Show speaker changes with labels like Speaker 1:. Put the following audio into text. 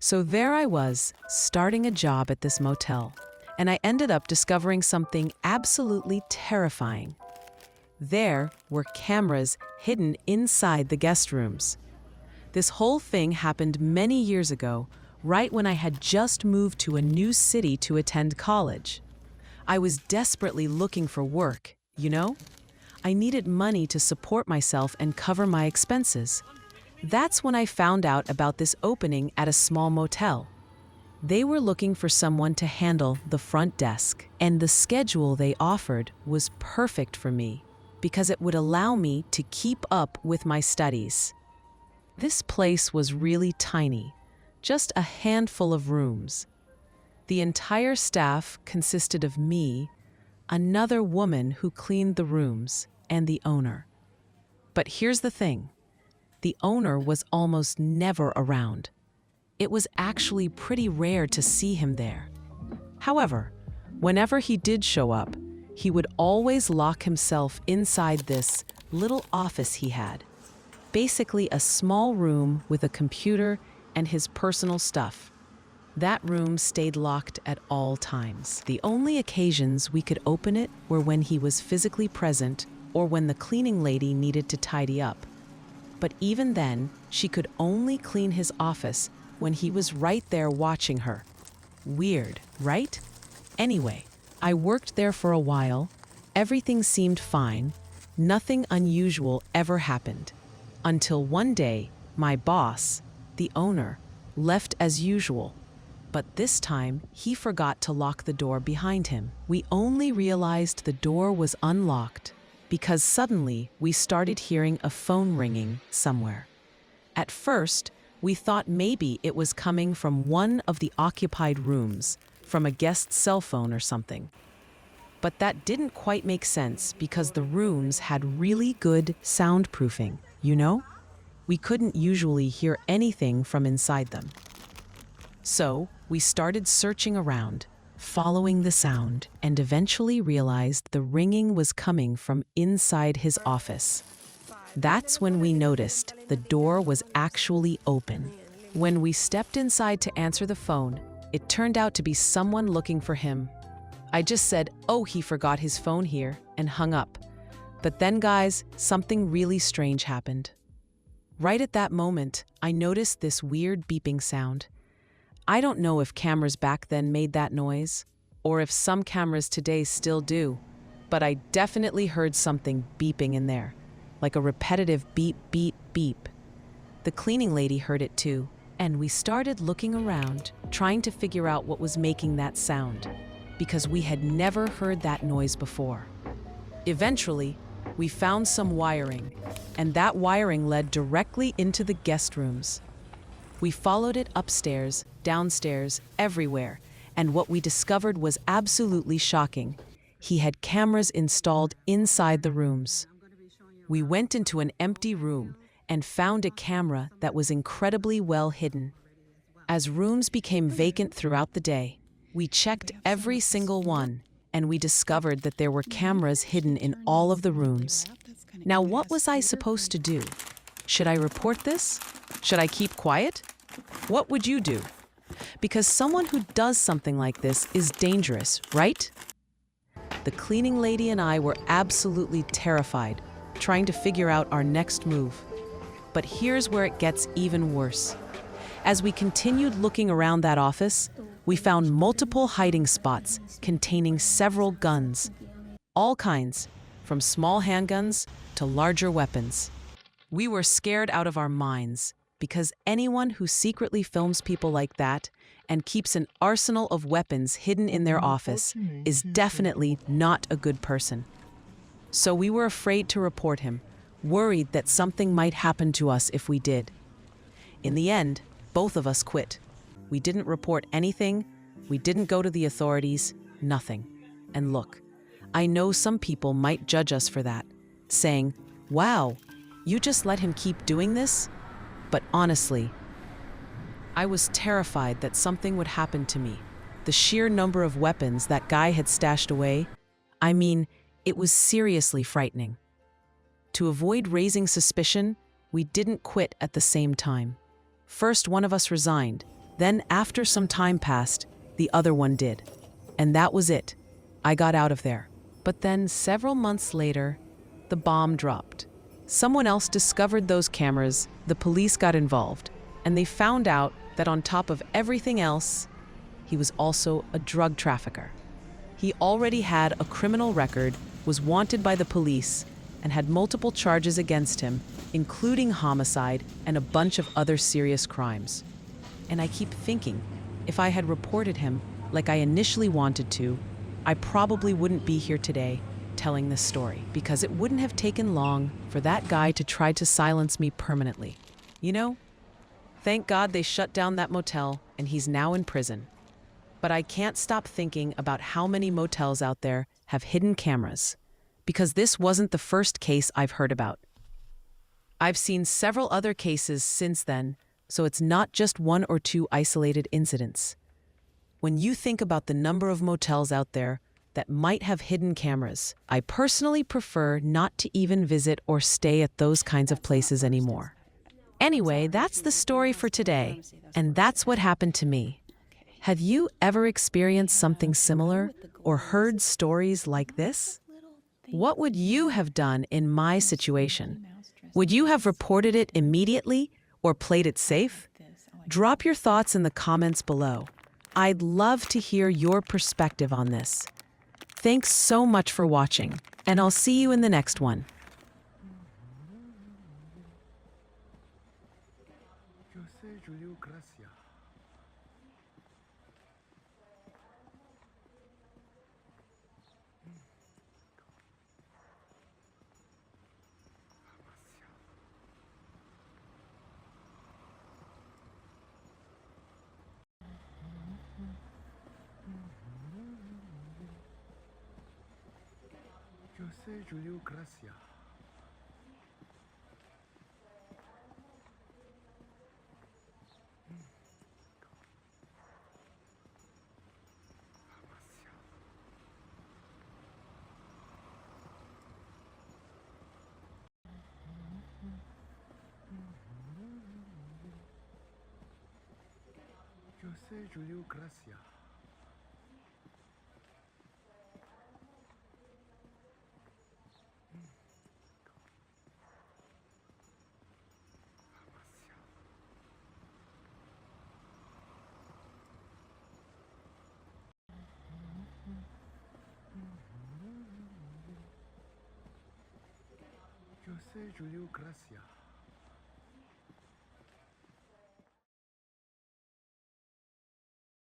Speaker 1: So there I was, starting a job at this motel, and I ended up discovering something absolutely terrifying. There were cameras hidden inside the guest rooms. This whole thing happened many years ago, right when I had just moved to a new city to attend college. I was desperately looking for work, you know? I needed money to support myself and cover my expenses. That's when I found out about this opening at a small motel. They were looking for someone to handle the front desk, and the schedule they offered was perfect for me because it would allow me to keep up with my studies. This place was really tiny, just a handful of rooms. The entire staff consisted of me, another woman who cleaned the rooms, and the owner. But here's the thing. The owner was almost never around. It was actually pretty rare to see him there. However, whenever he did show up, he would always lock himself inside this little office he had. Basically a small room with a computer and his personal stuff. That room stayed locked at all times. The only occasions we could open it were when he was physically present or when the cleaning lady needed to tidy up. But even then, she could only clean his office when he was right there watching her. Weird, right? Anyway, I worked there for a while. Everything seemed fine. Nothing unusual ever happened. Until one day, my boss, the owner, left as usual. But this time, he forgot to lock the door behind him. We only realized the door was unlocked because suddenly we started hearing a phone ringing somewhere. At first, we thought maybe it was coming from one of the occupied rooms, from a guest's cell phone or something. But that didn't quite make sense because the rooms had really good soundproofing, you know? We couldn't usually hear anything from inside them. So we started searching around, following the sound, and eventually realized the ringing was coming from inside his office. That's when we noticed the door was actually open. When we stepped inside to answer the phone, it turned out to be someone looking for him. I just said, "Oh, he forgot his phone here," and hung up. But then, guys, something really strange happened. Right at that moment, I noticed this weird beeping sound. I don't know if cameras back then made that noise, or if some cameras today still do, but I definitely heard something beeping in there, like a repetitive beep, beep, beep. The cleaning lady heard it too, and we started looking around, trying to figure out what was making that sound, because we had never heard that noise before. Eventually, we found some wiring, and that wiring led directly into the guest rooms. We followed it upstairs, downstairs, everywhere, and what we discovered was absolutely shocking. He had cameras installed inside the rooms. We went into an empty room and found a camera that was incredibly well hidden. As rooms became vacant throughout the day, we checked every single one, and we discovered that there were cameras hidden in all of the rooms. Now, what was I supposed to do? Should I report this? Should I keep quiet? What would you do? Because someone who does something like this is dangerous, right? The cleaning lady and I were absolutely terrified, trying to figure out our next move. But here's where it gets even worse. As we continued looking around that office, we found multiple hiding spots containing several guns. All kinds, from small handguns to larger weapons. We were scared out of our minds because anyone who secretly films people like that and keeps an arsenal of weapons hidden in their office is definitely not a good person. So we were afraid to report him, worried that something might happen to us if we did. In the end, both of us quit. We didn't report anything, we didn't go to the authorities, nothing. And look, I know some people might judge us for that, saying, "Wow, you just let him keep doing this?" But honestly, I was terrified that something would happen to me. The sheer number of weapons that guy had stashed away, I mean, it was seriously frightening. To avoid raising suspicion, we didn't quit at the same time. First, one of us resigned, Then, after some time passed, the other one did. And that was it. I got out of there. But then, several months later, the bomb dropped. Someone else discovered those cameras, the police got involved, and they found out that on top of everything else, he was also a drug trafficker. He already had a criminal record, was wanted by the police, and had multiple charges against him, including homicide and a bunch of other serious crimes. And I keep thinking, if I had reported him like I initially wanted to, I probably wouldn't be here today telling this story, because it wouldn't have taken long for that guy to try to silence me permanently. You know, thank God they shut down that motel and he's now in prison. But I can't stop thinking about how many motels out there have hidden cameras, because this wasn't the first case I've heard about. I've seen several other cases since then, so it's not just one or two isolated incidents. When you think about the number of motels out there that might have hidden cameras, I personally prefer not to even visit or stay at those kinds of places anymore. Anyway, that's the story for today, and that's what happened to me. Have you ever experienced something similar or heard stories like this? What would you have done in my situation? Would you have reported it immediately or played it safe? Drop your thoughts in the comments below. I'd love to hear your perspective on this. Thanks so much for watching, and I'll see you in the next one.
Speaker 2: Yo sé, Julio, gracias. Yo sé, Julio, gracias. Yo sé, Julio, gracias.